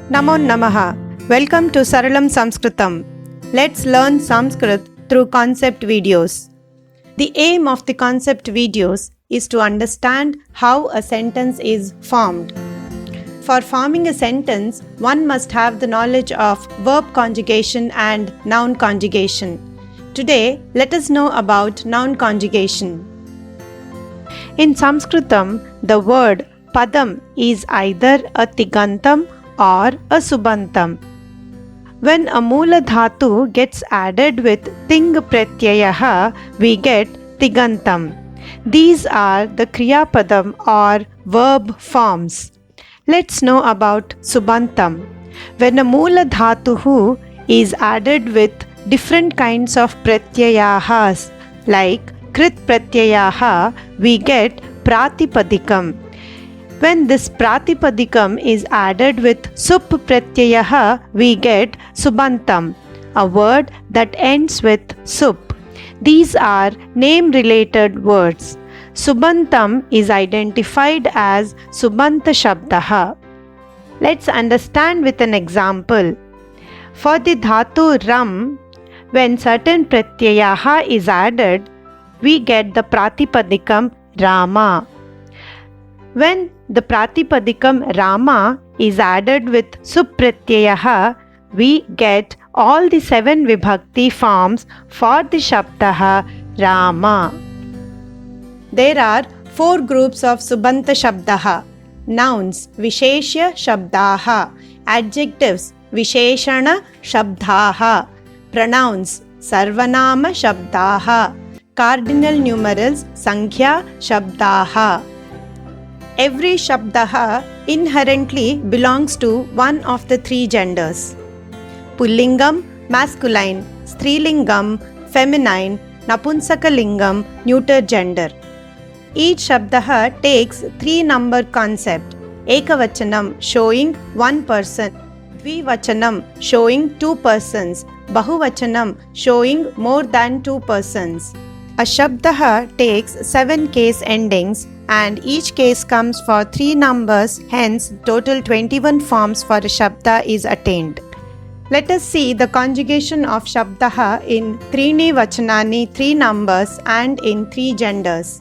Namo Namaha. Welcome to Saralam Sanskritam. Let's learn Sanskrit through concept videos. The aim of the concept videos is to understand how a sentence is formed. For forming a sentence, one must have the knowledge of verb conjugation and noun conjugation. Today, let us know about noun conjugation. In Sanskritam, the word padam is either a tigantam or a subantam. When a mula dhatu gets added with ting pratyayaha, we get tigantam. These are the kriyapadam or verb forms. Let's know about subantam. When a mula dhatu is added with different kinds of pratyayahas like krit pratyayaha, we get pratipadikam. When this pratipadikam is added with sup pratyayaha, we get subantam, a word that ends with sup. These are name-related words. Subantam is identified as subanta shabdaha. Let's understand with an example. For the dhatu ram, when certain pratyayaha is added, we get the pratipadikam rama. When the pratipadikam rama is added with supratyayaha, we get all the 7 vibhakti forms for the shabdaha rama. There are 4 groups of subanta shabdaha: nouns visheshya shabdaha, adjectives visheshana shabdaha, pronouns sarvanama shabdaha, cardinal numerals sankhya shabdaha. Every shabdaha inherently belongs to one of the 3 genders: Pullingam, masculine; Strilingam, feminine; Napunsakalingam, neuter gender. Each shabdaha takes 3 number concept: Ekavachanam, showing 1 person; Dvivachanam, showing 2 persons; Bahuvachanam, showing more than 2 persons. A shabdaha takes 7 case endings and each case comes for 3 numbers, hence total 21 forms for a shabda is attained. Let us see the conjugation of shabdaha in Trini Vachanani, 3 numbers, and in 3 genders.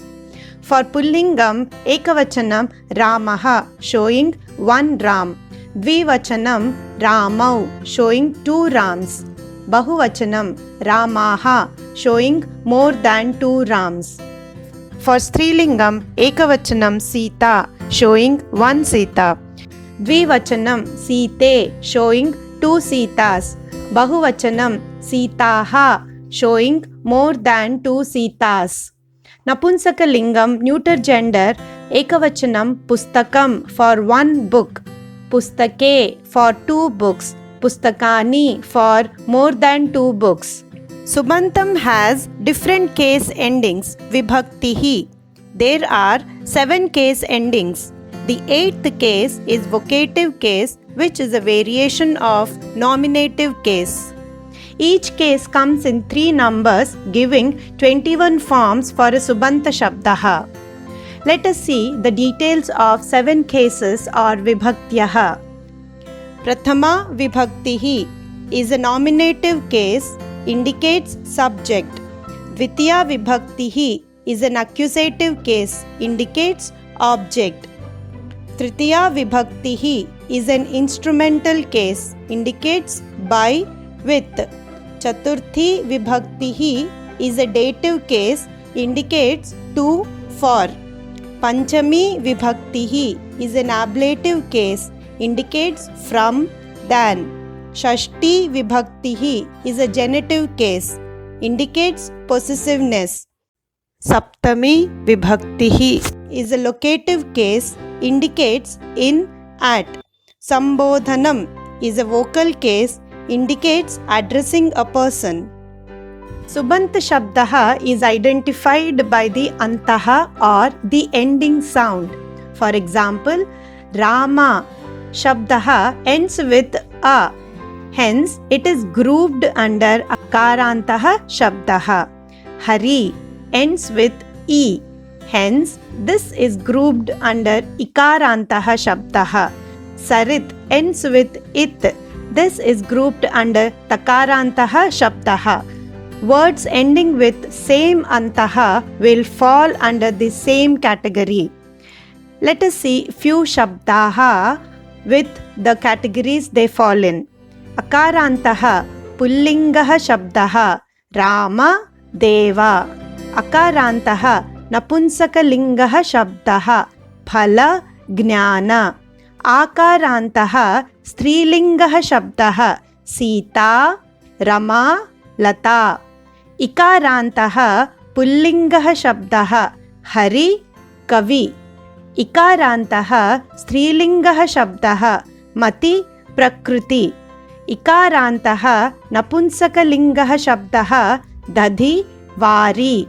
For Pullingam, Ekavachanam Ramaha, showing 1 Ram; Dvivachanam Ramau, showing 2 Rams; Bahuvachanam Ramaha, showing more than 2 Rams. For Strilingam, Ekavachanam Sita, showing 1 Sita; Dvivachanam Site, showing 2 Sitas; Bahuvachanam Sitaha, showing more than 2 Sitas. Napunsakalingam, neuter gender, Ekavachanam Pustakam, for 1 book; Pustake, for 2 books; Pustakani, for more than 2 books. Subantam has different case endings, vibhaktihi. There are 7 case endings. The 8th case is vocative case, which is a variation of nominative case. Each case comes in 3 numbers, giving 21 forms for a subanta shabdaha. Let us see the details of 7 cases or vibhaktyaha. Prathama vibhaktihi is a nominative case, indicates subject. Dvitiya vibhaktihi is an accusative case, indicates object. Tritiya vibhaktihi is an instrumental case, indicates by, with. Chaturthi vibhaktihi is a dative case, indicates to, for. Panchami vibhaktihi is an ablative case, indicates from, than. Shashti vibhaktihi is a genitive case, indicates possessiveness. Saptami vibhaktihi is a locative case, indicates in, at. Sambodhanam is a vocal case, indicates addressing a person. Subanta shabdaha is identified by the antaha or the ending sound. For example, Rama shabdaha ends with a. Hence, it is grouped under akarantaha shabdaha. Hari ends with e. Hence, this is grouped under ikarantaha shabdaha. Sarit ends with it. This is grouped under Takarantaha Shabdaha. Words ending with same Antaha will fall under the same category. Let us see few Shabdaha with the categories they fall in. Akarantaha Pullingaha Shabdaha Rama Deva. Akarantaha Napunsakalingaha Shabdaha Phala Jnana. Akarantaha Strilingaha Shabdaha Sita Rama Lata. Ikarantaha Pullingaha Shabdaha Hari Kavi. Ikarantaha Strilingaha Shabdaha Mati Prakruti. Ikarantaha Napunsakalingaha Shabdaha Dadhi Vari.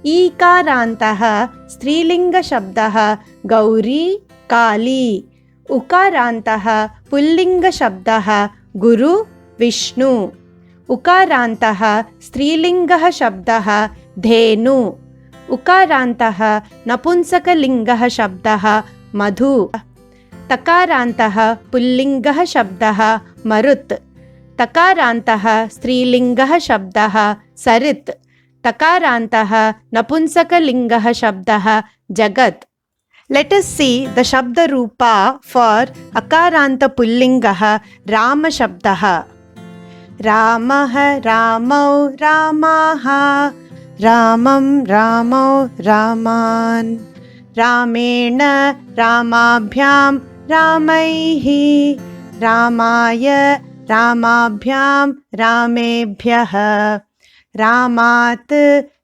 Ikarantaha Strilinga Shabdaha Gauri Kali. Ukarantaha Pullinga Shabdaha Guru Vishnu. Ukarantaha Strilingaha Shabdaha Dhenu. Ukarantaha Napunsakalingaha Shabdaha Madhu. Takarantaha Pullingaha Shabdaha Marut. Takarantaha Strilingaha Shabdaha Sarit. Takarantaha Napunsakalingaha Shabdaha Jagat. Let us see the Shabda Rupa for Akaranta Pullingaha Rama Shabdaha. Ramaha Ramau Ramaha Ramam Ramau Raman Ramena Ramabhyam Ramaihi Ramaya Ramabhyam Ramebhyaha Ramat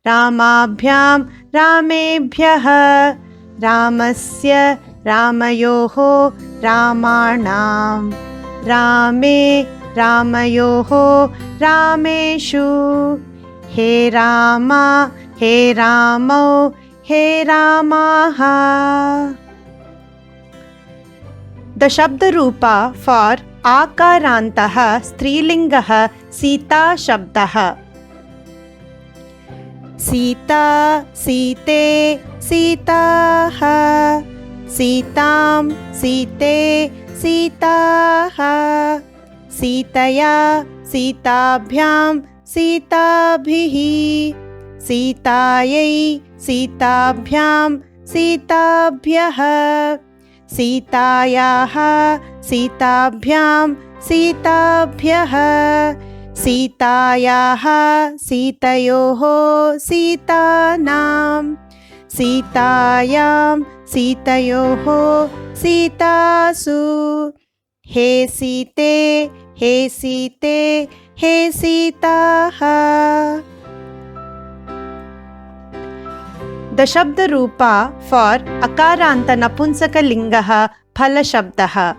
Ramabhyam Ramebhyaha Ramasya Ramayoho Ramanam Rame Ramayoho Rameshu. He Rama He Ramo He Ramaha. The Shabda Rupa for Akarantaha Strilingaha Sita Shabdaha. Sita Site Sitaha Sitam Site Sitaha Sitaya Sitabhyam Sitabhihi Sitayai Sitabhyam Sitabhyaha Sitayaha Sitabhyam Sitabhyaha Sitayaha Sitayoho Sitanam Sitayam Sitayoho Sitasu. He Site He Site He Sitaha. The Shabda Rupa for Akaranta Napunsakalingaha Phala Shabdaha.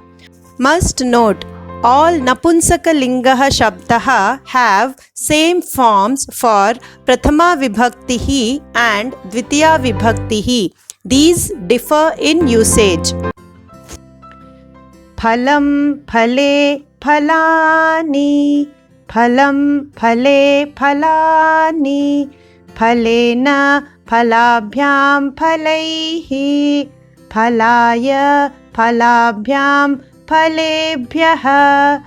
Must note, all Napunsakalingaha Shabdaha have same forms for Prathama Vibhaktihi and Dvitiya Vibhaktihi. These differ in usage. Phalam Phale Phalani Phalam Phale Phalani Phalena Phalabhyam Phalaihi Phalaya Phalabhyam Phalebhyaha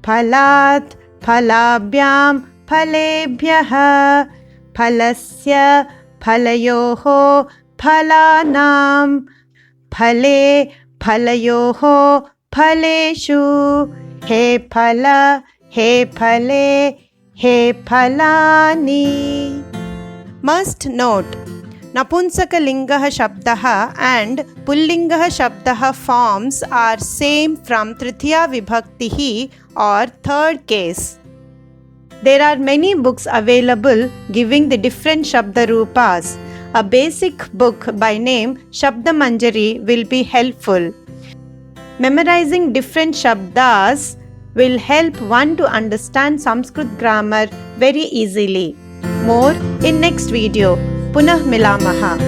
Phalat Phalabhyam Phalebhyaha Phalasya Phalayoho Phalanam Phale Phalayoho Phaleshu. He Phala He Phale He Phalani. Must note, Napunsakalingaha Shabdaha and Pullingaha Shabdaha forms are same from Tritiya Vibhaktihi or third case. There are many books available giving the different Shabda Rupas. A basic book by name Shabda Manjari will be helpful. Memorizing different Shabdas will help one to understand Sanskrit grammar very easily. More in next video. Punah Milamaha.